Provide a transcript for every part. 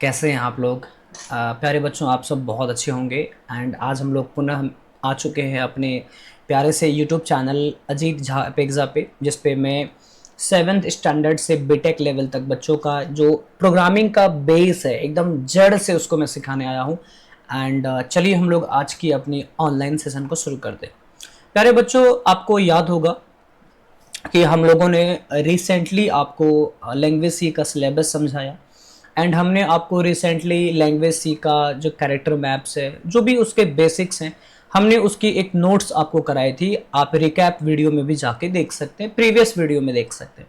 कैसे हैं आप लोग। प्यारे बच्चों, आप सब बहुत अच्छे होंगे। एंड आज हम लोग पुनः आ चुके हैं अपने प्यारे से यूट्यूब चैनल अजीत झा पेग्जा पे, जिस पे मैं 7th स्टैंडर्ड से बीटेक लेवल तक बच्चों का जो प्रोग्रामिंग का बेस है एकदम जड़ से उसको मैं सिखाने आया हूँ। एंड चलिए हम लोग आज की अपनी ऑनलाइन सेशन को शुरू करते हैं। प्यारे बच्चों, आपको याद होगा कि हम लोगों ने रिसेंटली आपको लैंग्वेज सी का सिलेबस समझाया। एंड हमने आपको रिसेंटली लैंग्वेज सी का जो कैरेक्टर मैप्स है, जो भी उसके बेसिक्स हैं, हमने उसकी एक नोट्स आपको कराई थी। आप रिकैप वीडियो में भी जाके देख सकते हैं, प्रीवियस वीडियो में देख सकते हैं।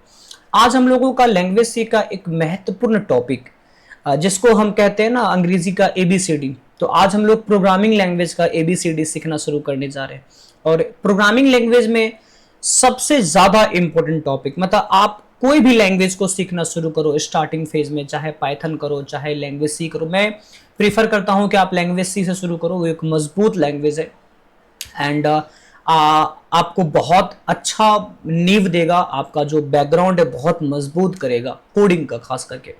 आज हम लोगों का लैंग्वेज सी का एक महत्वपूर्ण टॉपिक, जिसको हम कहते हैं ना अंग्रेजी का एबीसीडी, तो आज हम लोग प्रोग्रामिंग लैंग्वेज का एबीसीडी सीखना शुरू करने जा रहे हैं। और प्रोग्रामिंग लैंग्वेज में सबसे ज्यादा इंपॉर्टेंट टॉपिक, मतलब आप कोई भी लैंग्वेज को सीखना शुरू करो स्टार्टिंग फेज में, चाहे पाइथन करो चाहे लैंग्वेज सी करो, मैं प्रीफर करता हूं कि आप लैंग्वेज सी से शुरू करो। वो एक मजबूत लैंग्वेज है। एंड आपको बहुत अच्छा नींव देगा, आपका जो बैकग्राउंड है बहुत मजबूत करेगा कोडिंग का खास करके।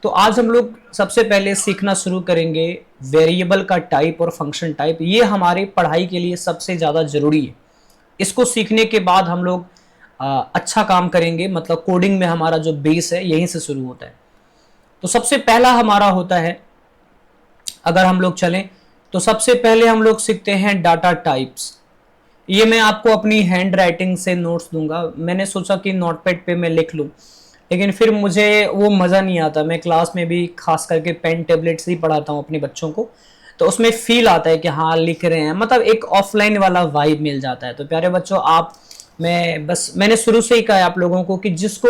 तो आज हम लोग सबसे पहले सीखना शुरू करेंगे वेरिएबल का टाइप और फंक्शन टाइप। ये हमारी पढ़ाई के लिए सबसे ज़्यादा ज़रूरी है। इसको सीखने के बाद हम लोग अच्छा काम करेंगे, मतलब कोडिंग में हमारा जो बेस है यहीं से शुरू होता है। तो सबसे पहला हमारा होता है, अगर हम लोग चलें तो सबसे पहले हम लोग सीखते हैं डाटा टाइप्स। ये मैं आपको अपनी हैंड राइटिंग से नोट्स दूंगा। मैंने सोचा कि नोटपैड पे मैं लिख लूँ, लेकिन फिर मुझे वो मज़ा नहीं आता। मैं क्लास में भी खास करके पेन टेबलेट से ही पढ़ाता हूँ अपने बच्चों को, तो उसमें फील आता है कि हाँ लिख रहे हैं, मतलब एक ऑफलाइन वाला वाइब मिल जाता है। तो प्यारे बच्चों, मैंने शुरू से ही कहा है आप लोगों को कि जिसको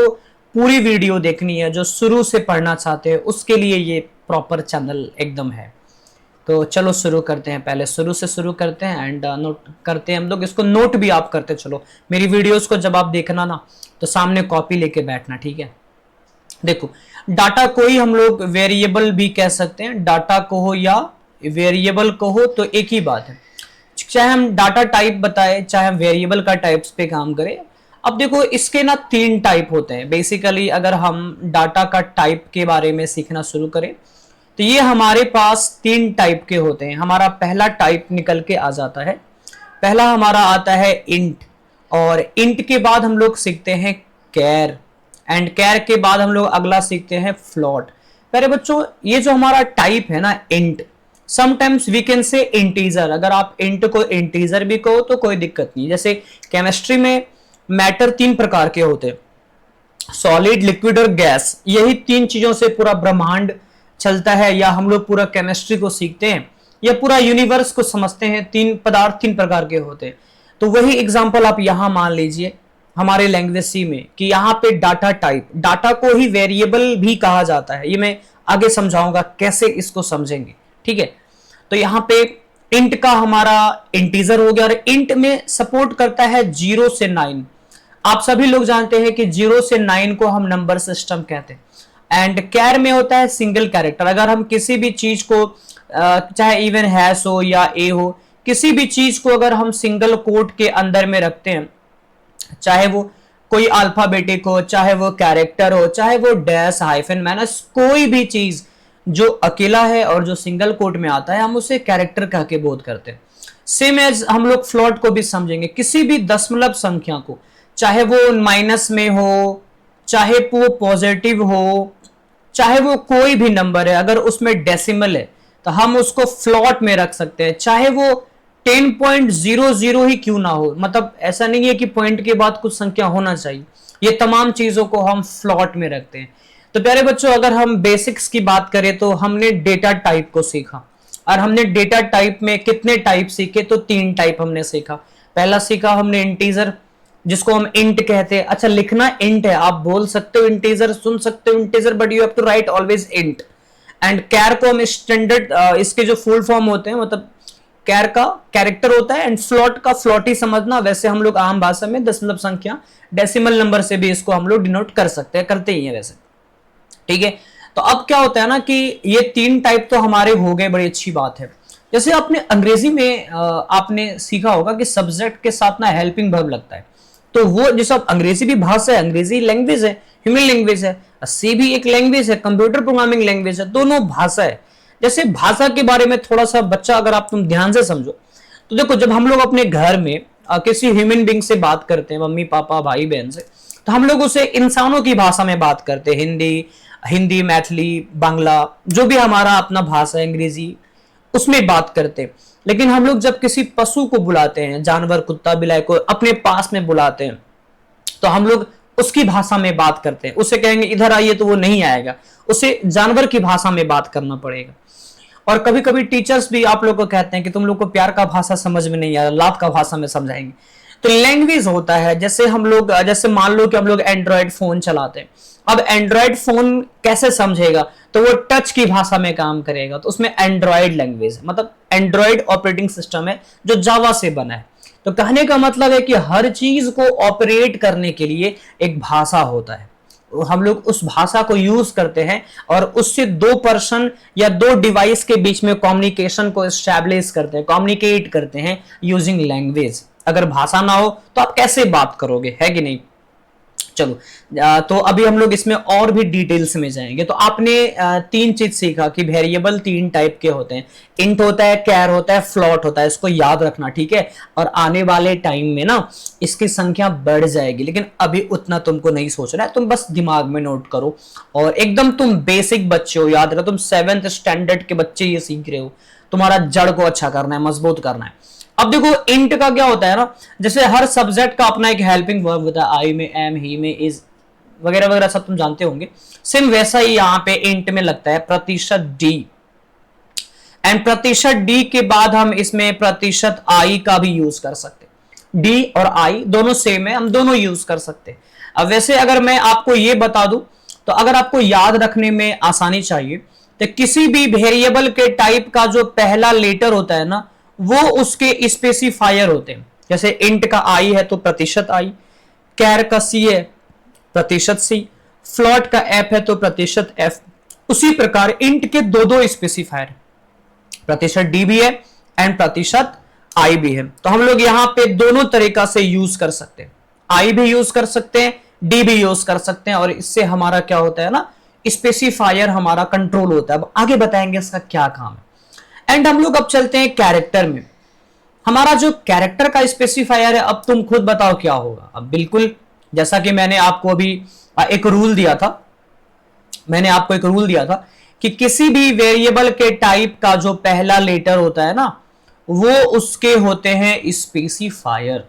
पूरी वीडियो देखनी है, जो शुरू से पढ़ना चाहते हैं, उसके लिए ये प्रॉपर चैनल एकदम है। तो चलो शुरू करते हैं, पहले शुरू से शुरू करते हैं एंड नोट करते हैं हम लोग। इसको नोट भी आप करते चलो, मेरी वीडियोस को जब आप देखना ना तो सामने कॉपी लेके बैठना, ठीक है। देखो, डाटा को ही हम लोग वेरिएबल भी कह सकते हैं, डाटा को हो या वेरिएबल को हो तो एक ही बात है। चाहे हम डाटा टाइप बताए चाहे हम वेरिएबल का टाइप्स पे काम करें। अब देखो, इसके ना 3 टाइप होते हैं बेसिकली। अगर हम डाटा का टाइप के बारे में सीखना शुरू करें तो ये हमारे पास 3 टाइप के होते हैं। हमारा पहला टाइप निकल के आ जाता है, पहला हमारा आता है इंट। और इंट के बाद हम लोग सीखते हैं कैर, एंड कैर के बाद हम लोग अगला सीखते हैं फ्लोट। प्यारे बच्चों, ये जो हमारा टाइप है ना int, sometimes we can say integer. अगर आप इंट को इंटीजर भी कहो तो कोई दिक्कत नहीं। जैसे केमिस्ट्री में मैटर 3 प्रकार के होते हैं, सॉलिड, लिक्विड और गैस। यही 3 चीजों से पूरा ब्रह्मांड चलता है, या हम लोग पूरा केमिस्ट्री को सीखते हैं या पूरा यूनिवर्स को समझते हैं। 3 पदार्थ 3 प्रकार के होते हैं। तो वही एग्जांपल आप यहां मान लीजिए हमारे लैंग्वेज सी में, कि यहाँ पे डाटा टाइप, डाटा को ही वेरिएबल भी कहा जाता है। ये मैं आगे समझाऊंगा कैसे इसको समझेंगे, ठीक है। तो यहाँ पे इंट का हमारा इंटीजर हो गया, और इंट में सपोर्ट करता है 0 से 9। आप सभी लोग जानते हैं कि 0 से 9 को हम नंबर सिस्टम कहते हैं। एंड कैर में होता है सिंगल कैरेक्टर। अगर हम किसी भी चीज को, चाहे इवन हैश हो या ए हो, किसी भी चीज को अगर हम सिंगल कोट के अंदर में रखते हैं, चाहे वो कोई अल्फाबेटिक हो, चाहे वो कैरेक्टर हो, चाहे वो डैश हाइफन माइनस, कोई भी चीज जो अकेला है और जो सिंगल कोट में आता है, हम उसे कैरेक्टर कह के बोध करते हैं। सेम एज हम लोग फ्लोट को भी समझेंगे। किसी भी दशमलव संख्या को, चाहे वो माइनस में हो, चाहे वो पॉजिटिव हो, चाहे वो कोई भी नंबर है, अगर उसमें डेसिमल है तो हम उसको फ्लॉट में रख सकते हैं, चाहे वो 10.00 ही क्यों ना हो। मतलब ऐसा नहीं है कि पॉइंट के बाद कुछ संख्या होना चाहिए, ये तमाम चीजों को हम फ्लॉट में रखते हैं। तो प्यारे बच्चों, अगर हम बेसिक्स की बात करें तो हमने डेटा टाइप को सीखा, और हमने डेटा टाइप में कितने टाइप सीखे, तो 3 टाइप हमने सीखा। पहला सीखा हमने इंटीजर, जिसको हम इंट कहते हैं। अच्छा, लिखना इंट है, आप बोल सकते हो इंटीजर, सुन सकते हो integer, but you have to write always int. And char को हम स्टैंडर्ड, इसके जो फुल फॉर्म होते हैं, मतलब कैर का कैरेक्टर होता है, एंड फ्लॉट का फ्लॉट ही समझना। वैसे हम लोग आम भाषा में दशमलव संख्या डेसिमल नंबर से भी इसको हम लोग डिनोट कर सकते हैं, करते ही हैं वैसे, ठीक है। तो अब क्या होता है ना कि ये 3 टाइप तो हमारे हो गए, बड़ी अच्छी बात है। जैसे आपने अंग्रेजी में आपने सीखा होगा कि सब्जेक्ट के साथ ना हेल्पिंग वर्ब लगता है। तो वो जैसे अंग्रेजी भी भाषा है, अंग्रेजी लैंग्वेज है, ह्यूमन लैंग्वेज है, सी भी एक लैंग्वेज है, कंप्यूटर प्रोग्रामिंग लैंग्वेज है, दोनों भाषा है। जैसे भाषा के बारे में थोड़ा सा बच्चा अगर आप तुम ध्यान से समझो तो देखो, जब हम लोग अपने घर में किसी ह्यूमन बीइंग से बात करते हैं, मम्मी पापा भाई बहन से, तो हम लोग उसे इंसानों की भाषा में बात करते हैं, हिंदी हिंदी मैथिली बांग्ला जो भी हमारा अपना भाषा है, अंग्रेजी, उसमें बात करते हैं। लेकिन हम लोग जब किसी पशु को बुलाते हैं, जानवर कुत्ता बिलाई को अपने पास में बुलाते हैं, तो हम लोग उसकी भाषा में बात करते हैं। उसे कहेंगे इधर आइए तो वो नहीं आएगा, उसे जानवर की भाषा में बात करना पड़ेगा। और कभी कभी टीचर्स भी आप लोग को कहते हैं कि तुम लोग को प्यार का भाषा समझ में नहीं आ रहा, लात का भाषा में समझाएंगे। तो लैंग्वेज होता है, जैसे हम लोग, जैसे मान लो कि हम लोग एंड्रॉयड फोन चलाते हैं। अब एंड्रॉयड फोन कैसे समझेगा, तो वो टच की भाषा में काम करेगा, तो उसमें एंड्रॉयड लैंग्वेज, मतलब एंड्रॉयड ऑपरेटिंग सिस्टम है जो जावा से बना है। तो कहने का मतलब है कि हर चीज को ऑपरेट करने के लिए एक भाषा होता है, हम लोग उस भाषा को यूज करते हैं और उससे दो पर्सन या दो डिवाइस के बीच में कम्युनिकेशन को एस्टैब्लिश करते हैं, कम्युनिकेट करते हैं यूजिंग लैंग्वेज। अगर भाषा ना हो तो आप कैसे बात करोगे, है कि नहीं। चलो, तो अभी हम लोग इसमें और भी डिटेल्स में जाएंगे। तो आपने तीन चीज सीखा कि वेरिएबल तीन टाइप के होते हैं, इंट होता है, कैर होता है, फ्लॉट होता है, इसको याद रखना, ठीक है। और आने वाले टाइम में ना इसकी संख्या बढ़ जाएगी, लेकिन अभी उतना तुमको नहीं सोचना है, तुम बस दिमाग में नोट करो। और एकदम तुम बेसिक बच्चे हो, याद रखो तुम 7th स्टैंडर्ड के बच्चे ये सीख रहे हो, तुम्हारा जड़ को अच्छा करना है, मजबूत करना है। अब देखो इंट का क्या होता है ना, जैसे हर सब्जेक्ट का अपना एक हेल्पिंग वर्ब होता है, आई में, एम, ही में, इज वगैरह वगैरह, सब तुम जानते होंगे। सेम वैसा ही यहाँ पे इंट में लगता है प्रतिशत डी, एंड प्रतिशत डी के बाद हम इसमें प्रतिशत आई का भी यूज कर सकते हैं। डी और आई दोनों सेम है, हम दोनों यूज कर सकते हैं। अब वैसे अगर मैं आपको ये बता दूं, तो अगर आपको याद रखने में आसानी चाहिए तो किसी भी वेरिएबल के टाइप का जो पहला लेटर होता है ना, वो उसके स्पेसिफायर होते हैं। जैसे इंट का आई है तो प्रतिशत आई, कैर का सी है प्रतिशत सी, फ्लॉट का एफ है तो प्रतिशत एफ। उसी प्रकार इंट के दो दो स्पेसिफायर, प्रतिशत डी भी है एंड प्रतिशत आई भी है। तो हम लोग यहां पे दोनों तरीका से यूज कर सकते हैं, आई भी यूज कर सकते हैं, डी भी यूज कर सकते हैं, और इससे हमारा क्या होता है ना, स्पेसिफायर हमारा कंट्रोल होता है। अब आगे बताएंगे इसका क्या काम है। एंड हम लोग अब चलते हैं कैरेक्टर में। हमारा जो कैरेक्टर का स्पेसिफायर है, अब तुम खुद बताओ क्या होगा। अब बिल्कुल जैसा कि मैंने आपको अभी एक रूल दिया था, मैंने आपको एक रूल दिया था कि किसी भी वेरिएबल के टाइप का जो पहला लेटर होता है ना, वो उसके होते हैं स्पेसिफायर।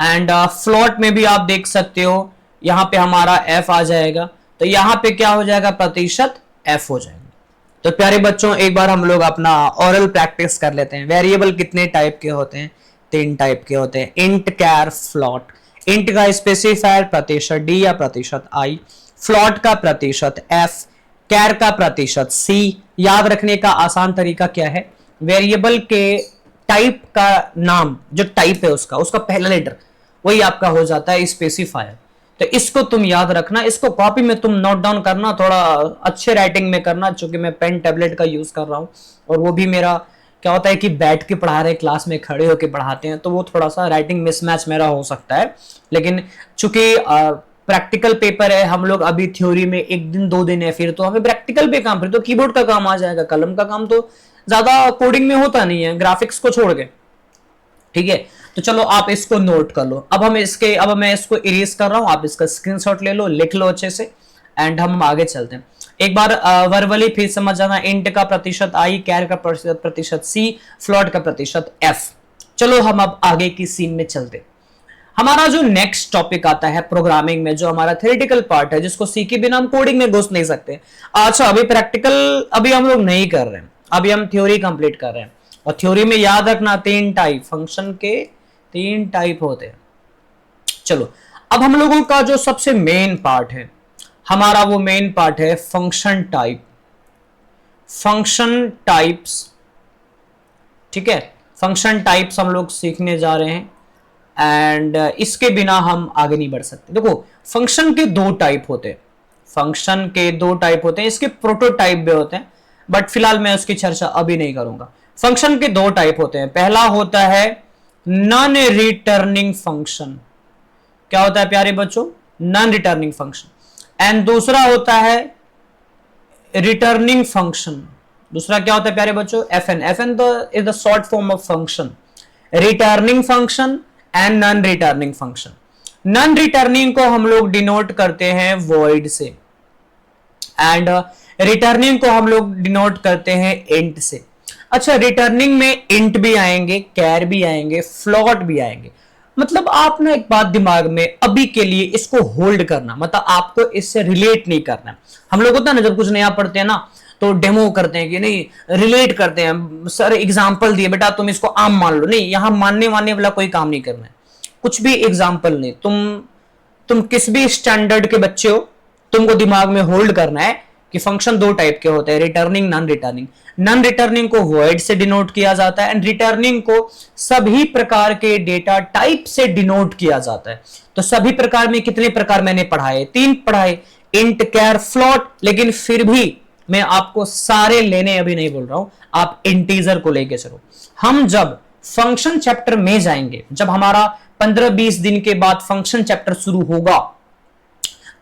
एंड फ्लॉट में भी आप देख सकते हो, यहां पे हमारा एफ आ जाएगा, तो यहां पे क्या हो जाएगा, प्रतिशत एफ हो जाएगा। तो प्यारे बच्चों, एक बार हम लोग अपना ओरल प्रैक्टिस कर लेते हैं। वेरिएबल कितने टाइप के होते हैं, तीन टाइप के होते हैं, इंट, कैर, फ्लॉट। इंट का स्पेसिफायर प्रतिशत डी या प्रतिशत आई, फ्लॉट का प्रतिशत एफ, कैर का प्रतिशत सी। याद रखने का आसान तरीका क्या है, वेरिएबल के टाइप का नाम, जो टाइप है उसका उसका पहला लेटर वही आपका हो जाता है स्पेसिफायर। तो इसको तुम याद रखना, इसको कॉपी में तुम नोट डाउन करना, थोड़ा अच्छे राइटिंग में करना, क्योंकि मैं पेन टैबलेट का यूज कर रहा हूँ, और वो भी मेरा क्या होता है कि बैठ के पढ़ा रहे, क्लास में खड़े होके पढ़ाते हैं, तो वो थोड़ा सा राइटिंग मिसमैच मेरा हो सकता है। लेकिन चूंकि प्रैक्टिकल पेपर है, हम लोग अभी थ्योरी में एक दिन दो दिन है, फिर तो हमें प्रैक्टिकल पे काम, फिर तो कीबोर्ड का काम आ जाएगा, कलम का काम तो ज्यादा कोडिंग में होता नहीं है, ग्राफिक्स को छोड़ के, ठीक है। तो चलो आप इसको नोट कर लो। अब मैं इसको इरेज कर रहा हूं, आप इसका स्क्रीनशॉट ले लो, लिख लो अच्छे से, एंड हम आगे चलते हैं। एक बार वर्बली फिर समझ जाना, इंट का प्रतिशत आई, कैर का प्रतिशत सी, फ्लॉट का प्रतिशत एफ। चलो हम अब आगे की सीन में चलते। हमारा जो नेक्स्ट टॉपिक आता है प्रोग्रामिंग में, जो हमारा थ्योरेटिकल पार्ट है, जिसको सीखे बिना हम कोडिंग में घुस नहीं सकते। अच्छा, अभी प्रैक्टिकल अभी हम लोग नहीं कर रहे हैं, अभी हम थ्योरी कंप्लीट कर रहे हैं। और थ्योरी में याद रखना, तीन टाइप फंक्शन के, तीन टाइप होते हैं। चलो, अब हम लोगों का जो सबसे मेन पार्ट है, हमारा वो मेन पार्ट है फंक्शन टाइप, फंक्शन टाइप्स, ठीक है। फंक्शन टाइप्स हम लोग सीखने जा रहे हैं, एंड इसके बिना हम आगे नहीं बढ़ सकते। देखो, फंक्शन के दो टाइप होते हैं, फंक्शन के दो टाइप होते हैं, इसके प्रोटोटाइप भी होते हैं, बट फिलहाल मैं उसकी चर्चा अभी नहीं करूंगा। फंक्शन के दो टाइप होते हैं, पहला होता है नॉन रिटर्निंग फंक्शन। क्या होता है प्यारे बच्चों, नॉन रिटर्निंग फंक्शन। एंड दूसरा होता है रिटर्निंग फंक्शन। दूसरा क्या होता है प्यारे बच्चों? FN। FN is the short form of function, returning function and non returning function. Non returning को हम लोग डिनोट करते हैं वॉइड से, एंड रिटर्निंग को हम लोग डिनोट करते हैं इंट से। अच्छा, रिटर्निंग में इंट भी आएंगे, कैर भी आएंगे, फ्लोट भी आएंगे। मतलब आप ना एक बात दिमाग में अभी के लिए इसको होल्ड करना, मतलब आपको इससे रिलेट नहीं करना। हम लोग होता है ना जब कुछ नया पढ़ते हैं ना तो डेमो करते हैं कि नहीं रिलेट करते हैं, सर एग्जांपल दिए बेटा तुम इसको आम मान लो। नहीं, यहां मानने वानने वाला कोई काम नहीं करना है, कुछ भी एग्जांपल नहीं। तुम किस भी स्टैंडर्ड के बच्चे हो, तुमको दिमाग में होल्ड करना है कि फंक्शन दो टाइप के होते हैं, returning non returning. Non returning को वॉइड से डिनोट किया जाता है एंड रिटर्निंग को सभी प्रकार के डेटा टाइप से डिनोट किया जाता है। तो सभी प्रकार में कितने प्रकार मैंने पढ़ाए? 3 पढ़ाए, इंट, कैर, फ्लोट। लेकिन फिर भी मैं आपको सारे लेने अभी नहीं बोल रहा हूं, आप इंटीजर को लेके चलो। हम जब फंक्शन चैप्टर में जाएंगे, जब हमारा 15-20 दिन के बाद फंक्शन चैप्टर शुरू होगा,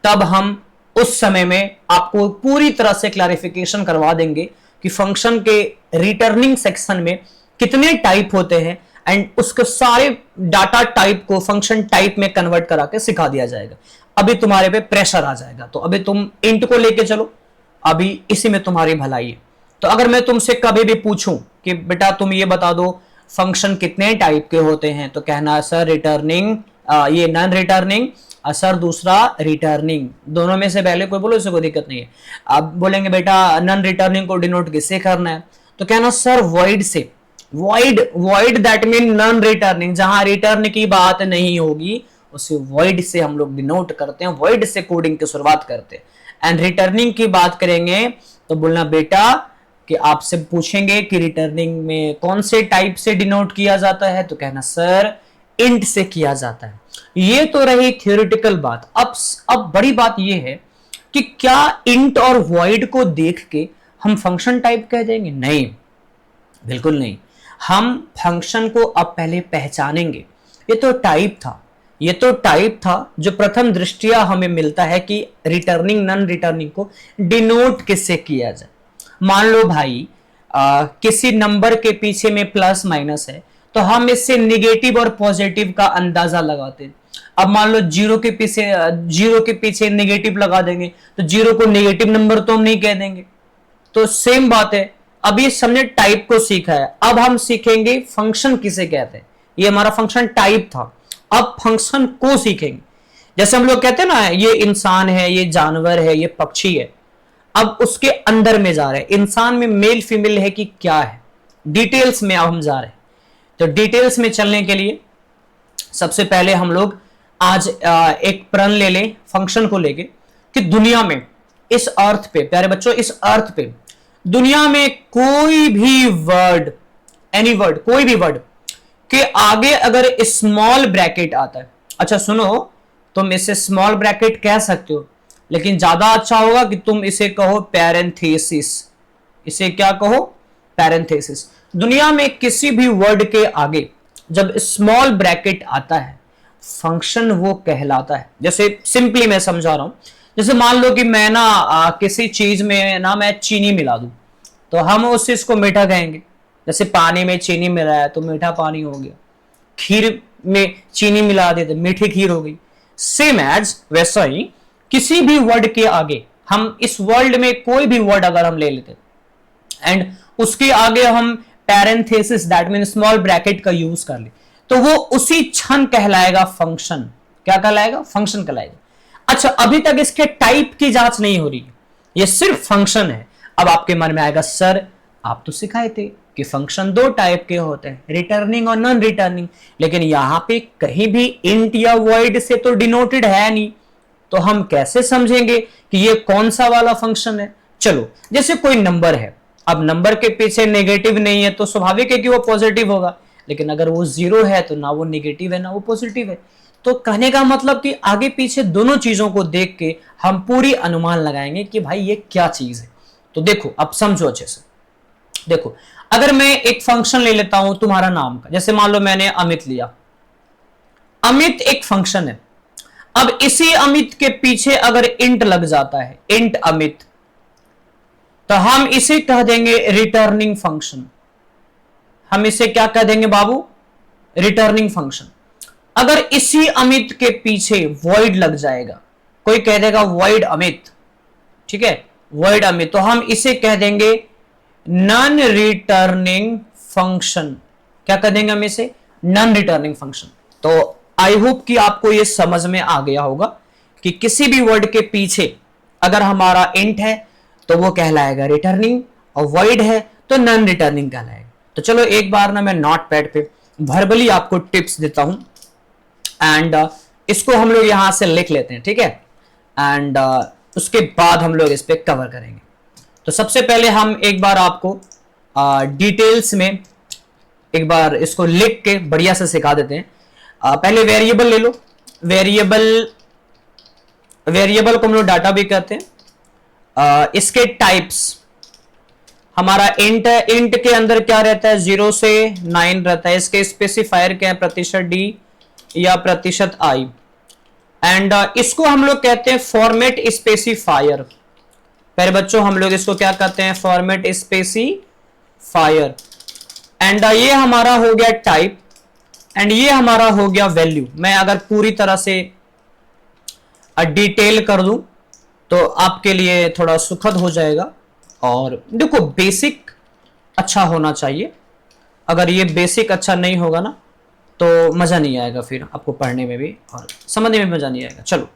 तब हम उस समय में आपको पूरी तरह से क्लैरिफिकेशन करवा देंगे कि फंक्शन के रिटर्निंग सेक्शन में कितने टाइप होते हैं एंड उसके सारे डाटा टाइप को फंक्शन टाइप में कन्वर्ट करा के सिखा दिया जाएगा। अभी तुम्हारे पे प्रेशर आ जाएगा, तो अभी तुम इंट को लेके चलो, अभी इसी में तुम्हारी भलाई है। तो अगर मैं तुमसे कभी भी पूछूं कि बेटा तुम ये बता दो फंक्शन कितने टाइप के होते हैं, तो कहना सर रिटर्निंग, ये नॉन रिटर्निंग, सर दूसरा रिटर्निंग। दोनों में से पहले कोई बोलो, इससे कोई दिक्कत नहीं है। अब बोलेंगे बेटा नॉन रिटर्निंग को डिनोट किससे करना है, तो कहना सर वॉइड से। Void, void that mean non returning, जहां रिटर्न की बात नहीं होगी उसे वॉइड से हम लोग डिनोट करते हैं, वॉइड से कोडिंग की शुरुआत करते हैं। एंड रिटर्निंग की बात करेंगे तो बोलना बेटा कि आपसे पूछेंगे कि रिटर्निंग में कौन से टाइप से डिनोट किया जाता है, तो कहना सर इंट से किया जाता है। ये तो रही थ्योरेटिकल बात। अब बड़ी बात ये है कि क्या इंट और वॉइड को देख के हम फंक्शन टाइप कह देंगे? नहीं, बिल्कुल नहीं। हम फंक्शन को अब पहले पहचानेंगे। ये तो टाइप था, ये तो टाइप था जो प्रथम दृष्टिया हमें मिलता है कि रिटर्निंग नॉन रिटर्निंग को डिनोट किससे किया जाए। मान लो भाई किसी नंबर के पीछे में प्लस माइनस है तो हम इससे निगेटिव और पॉजिटिव का अंदाजा लगाते हैं। अब मान लो जीरो के पीछे निगेटिव लगा देंगे तो जीरो को निगेटिव नंबर तो हम नहीं कह देंगे। तो सेम बात है, अभी हमने टाइप को सीखा है, अब हम सीखेंगे फंक्शन किसे कहते हैं। ये हमारा फंक्शन टाइप था, अब फंक्शन को सीखेंगे। जैसे हम लोग कहते हैं ना ये इंसान है, ये जानवर है, ये पक्षी है, अब उसके अंदर में जा रहे हैं। इंसान में मेल फीमेल है कि क्या है, डिटेल्स में अब हम जा रहे हैं। तो डिटेल्स में चलने के लिए सबसे पहले हम लोग आज एक प्रण ले लें फंक्शन को लेके कि दुनिया में इस अर्थ पे, प्यारे बच्चों इस अर्थ पे दुनिया में कोई भी वर्ड, एनी वर्ड, कोई भी वर्ड के आगे अगर स्मॉल ब्रैकेट आता है, अच्छा सुनो, तुम इसे स्मॉल ब्रैकेट कह सकते हो, लेकिन ज्यादा अच्छा होगा कि तुम इसे कहो पैरेंथेसिस। इसे क्या कहो? पैरेंथेसिस। दुनिया में किसी भी वर्ड के आगे जब स्मॉल ब्रैकेट आता है फंक्शन वो कहलाता है। जैसे सिंपली मैं समझा रहा हूं, जैसे मान लो कि मैं ना किसी चीज में ना मैं चीनी मिला दूं तो हम उस चीज को मीठा कहेंगे। जैसे पानी में चीनी मिलाया तो मीठा पानी हो गया, खीर में चीनी मिला दे तो मीठी खीर हो गई। सेम एज वैसा ही किसी भी वर्ड के आगे, हम इस वर्ल्ड में कोई भी वर्ड अगर हम ले लेते एंड उसके आगे हम parenthesis that mean small bracket का यूज कर ले तो वो उसी क्षण कहलाएगा फंक्शन। क्या कहलाएगा? फंक्शन कहलाएगा। अच्छा, अभी तक इसके टाइप की जांच नहीं हो रही, ये सिर्फ फंक्शन है। अब आपके मन में आएगा सर आप तो सिखाए थे कि फंक्शन दो टाइप के होते हैं, रिटर्निंग और नॉन रिटर्निंग, लेकिन यहां पे कहीं भी इंट या वॉइड से तो डिनोटेड है नहीं, तो हम कैसे समझेंगे कि ये कौन सा वाला फंक्शन है? चलो, जैसे कोई नंबर है, अब नंबर के पीछे नेगेटिव नहीं है तो स्वाभाविक है कि वो पॉजिटिव होगा, लेकिन अगर वो जीरो है तो ना वो नेगेटिव है ना वो पॉजिटिव है। तो कहने का मतलब कि आगे पीछे दोनों चीजों को देख के हम पूरी अनुमान लगाएंगे कि भाई ये क्या चीज है। तो देखो, अब समझो अच्छे से। देखो, अगर मैं एक फंक्शन ले लेता हूं तुम्हारा नाम का, जैसे मान लो मैंने अमित लिया। अमित एक फंक्शन है। अब इसी अमित के पीछे अगर इंट लग जाता है, इंट अमित, तो हम इसे कह देंगे रिटर्निंग फंक्शन। हम इसे क्या कह देंगे बाबू? Returning function. अगर इसी अमित के पीछे वॉइड लग जाएगा, कोई कह देगा वॉइड अमित, ठीक है, वॉइड अमित, तो हम इसे कह देंगे नॉन रिटर्निंग फंक्शन। क्या कह देंगे हम इसे? Non returning function. तो आई होप कि आपको यह समझ में आ गया होगा कि किसी भी वर्ड के पीछे अगर हमारा इंट है तो वो कहलाएगा रिटर्निंग, और वॉइड है तो नॉन रिटर्निंग कहलाएगा। तो चलो एक बार ना मैं नोट पैड पे वर्बली आपको टिप्स देता हूं, एंड इसको हम लोग यहां से लिख लेते हैं, ठीक है, एंड उसके बाद हम लोग इस पे कवर करेंगे। तो सबसे पहले हम एक बार आपको डिटेल्स में एक बार इसको लिख के बढ़िया से सिखा देते हैं। पहले वेरिएबल ले लो। वेरिएबल को हम लोग डाटा भी कहते हैं। इसके टाइप्स, हमारा इंट है, इंट के अंदर क्या रहता है? 0 से 9 रहता है। इसके स्पेसिफायर क्या है? %d या %i। एंड इसको हम लोग कहते हैं फॉर्मेट स्पेसिफायर। पहले बच्चों हम लोग इसको क्या कहते हैं? Format specifier. एंड ये हमारा हो गया टाइप, एंड ये हमारा हो गया वैल्यू। मैं अगर पूरी तरह से डिटेल कर दूं तो आपके लिए थोड़ा सुखद हो जाएगा। और देखो, बेसिक अच्छा होना चाहिए। अगर ये बेसिक अच्छा नहीं होगा ना तो मजा नहीं आएगा, फिर आपको पढ़ने में भी और समझने में मजा नहीं आएगा। चलो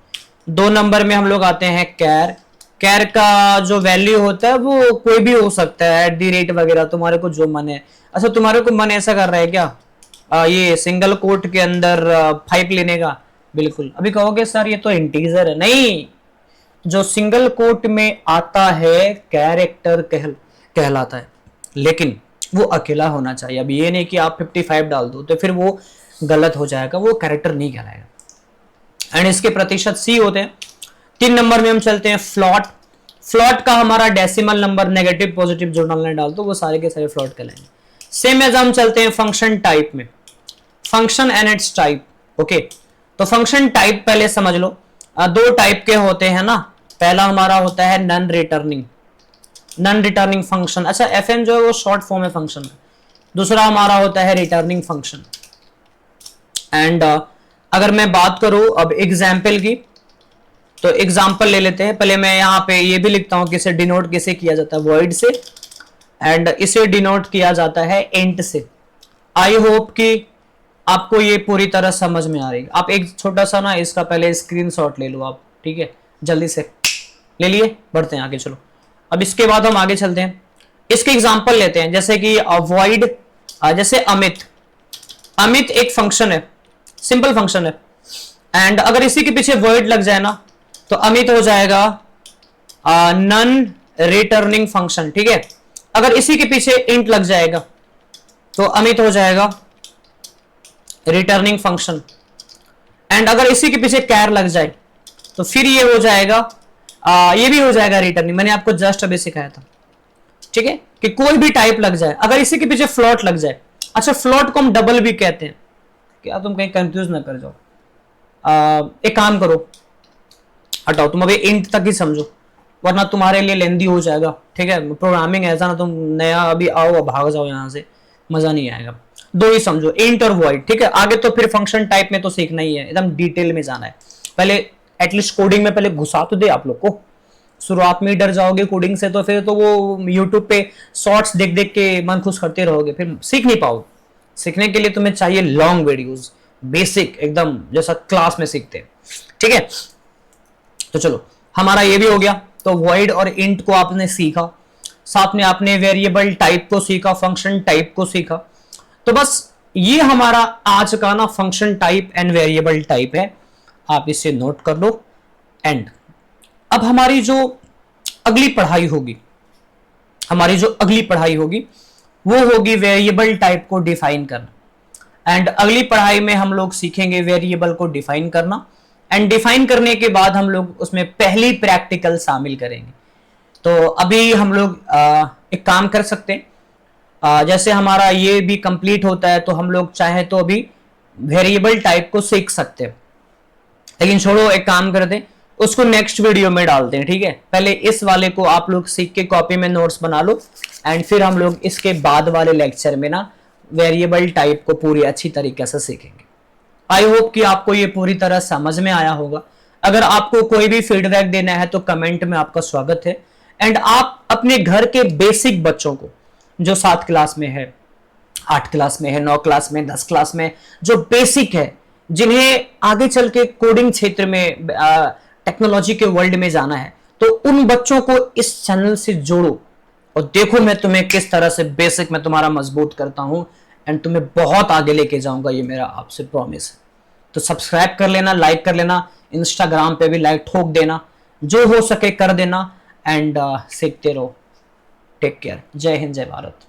2 नंबर में हम लोग आते हैं कैर। कैर का जो वैल्यू होता है वो कोई भी हो सकता है, @ वगैरह, तुम्हारे को जो मन है। अच्छा, तुम्हारे को मन ऐसा कर रहा है क्या ये सिंगल कोट के अंदर 5 लेने का? बिल्कुल। अभी कहोगे सर ये तो इंटीजर है। नहीं, जो सिंगल कोट में आता है कैरेक्टर कहलाता है, लेकिन वो अकेला होना चाहिए। अब ये नहीं कि आप 55 डाल दो तो फिर वो गलत हो जाएगा, वो कैरेक्टर नहीं कहलाएगा। एंड इसके प्रतिशत C होते हैं। 3 नंबर में हम चलते हैं फ्लॉट। फ्लॉट का हमारा डेसिमल नंबर नेगेटिव पॉजिटिव जो डालना डाल दो वो सारे के सारे फ्लॉट कहलाएंगे। सेम एज हम चलते हैं फंक्शन टाइप में, function and it's type. Okay, तो फंक्शन टाइप पहले समझ लो। 2 टाइप के होते हैं ना। पहला हमारा होता है नॉन रिटर्निंग फंक्शन। अच्छा, FN जो है वो शॉर्ट फॉर्म है फंक्शन में। दूसरा हमारा होता है रिटर्निंग फंक्शन। एंड अगर मैं बात करूं अब एग्जाम्पल की, तो एग्जाम्पल ले लेते हैं। पहले मैं यहाँ पे ये भी लिखता हूं कि इसे डिनोट किसे किया जाता है? वॉइड से, एंड इसे डिनोट किया जाता है इंट से। आई होप कि आपको ये पूरी तरह समझ में आ रही है। आप एक छोटा सा ना इसका पहले स्क्रीनशॉट ले लो आप, ठीक है, जल्दी से ले लिए। बढ़ते हैं आगे, चलो। अब इसके बाद हम आगे चलते हैं, इसके एग्जांपल लेते हैं। जैसे कि वॉइड, जैसे अमित एक फंक्शन है, सिंपल फंक्शन है, एंड अगर इसी के पीछे वॉइड लग जाए ना तो अमित हो जाएगा नॉन रिटर्निंग फंक्शन, ठीक है। अगर इसी के पीछे इंट लग जाएगा तो अमित हो जाएगा रिटर्निंग फंक्शन। एंड अगर इसी के पीछे कैर लग जाए तो फिर ये हो जाएगा ये भी हो जाएगा रिटर्निंग। मैंने आपको जस्ट अभी सिखाया था, ठीक है, कि कोई भी टाइप लग जाए। अगर इसी के पीछे फ्लॉट लग जाए, अच्छा फ्लॉट को हम डबल भी कहते हैं, क्या तुम कहीं कंफ्यूज ना कर जाओ। एक काम करो, हटाओ, तुम अभी इंट तक ही समझो वरना तुम्हारे लिए लेंदी हो जाएगा, ठीक है। प्रोग्रामिंग ऐसा ना तुम नया अभी आओ भाग जाओ यहां से, मजा नहीं आएगा। 2 ही समझो, इंट और वॉइड, ठीक है। आगे तो फिर फंक्शन टाइप में तो सीखना ही है, एकदम डिटेल में जाना है। पहले एटलीस्ट कोडिंग में पहले घुसा तो दे आप लोग को। शुरुआत में ही डर जाओगे कोडिंग से तो फिर तो वो यूट्यूब पे शॉर्ट्स देख देख के मन खुश करते रहोगे, फिर सीख नहीं पाओ। सीखने के लिए तुम्हें चाहिए लॉन्ग वीडियोस, बेसिक एकदम जैसा क्लास में सीखते हैं, ठीक है। तो चलो हमारा ये भी हो गया। तो वॉइड और इंट को आपने सीखा, साथ में आपने वेरिएबल टाइप को सीखा, फंक्शन टाइप को सीखा। तो बस ये हमारा आज का ना function type and variable type है, आप इसे नोट कर लो। एंड अब हमारी जो अगली पढ़ाई होगी, वो होगी वेरिएबल टाइप को डिफाइन करना। एंड अगली पढ़ाई में हम लोग सीखेंगे वेरिएबल को डिफाइन करना, एंड डिफाइन करने के बाद हम लोग उसमें पहली प्रैक्टिकल शामिल करेंगे। तो अभी हम लोग एक काम कर सकते हैं, जैसे हमारा ये भी कंप्लीट होता है तो हम लोग चाहे तो अभी वेरिएबल टाइप को सीख सकते हैं। लेकिन छोड़ो, एक काम करते हैं, उसको नेक्स्ट वीडियो में डालते हैं, ठीक है। पहले इस वाले को आप लोग सीख के कॉपी में नोट्स बना लो, एंड फिर हम लोग इसके बाद वाले लेक्चर में ना वेरिएबल टाइप को पूरी अच्छी तरीके से सीखेंगे। आई होप कि आपको ये पूरी तरह समझ में आया होगा। अगर आपको कोई भी फीडबैक देना है तो कमेंट में आपका स्वागत है। एंड आप अपने घर के बेसिक बच्चों को, जो 7 क्लास में है, 8 क्लास में है, 9 क्लास में, 10 क्लास में, जो बेसिक है, जिन्हें आगे चल के कोडिंग क्षेत्र में, टेक्नोलॉजी के वर्ल्ड में जाना है, तो उन बच्चों को इस चैनल से जोड़ो और देखो मैं तुम्हें किस तरह से बेसिक में तुम्हारा मजबूत करता हूं एंड तुम्हें बहुत आगे लेके जाऊंगा, ये मेरा आपसे प्रॉमिस है। तो सब्सक्राइब कर लेना, लाइक कर लेना, इंस्टाग्राम पे भी लाइक ठोक देना, जो हो सके कर देना, एंड सीखते रहो। Take care. जय हिंद, जय भारत।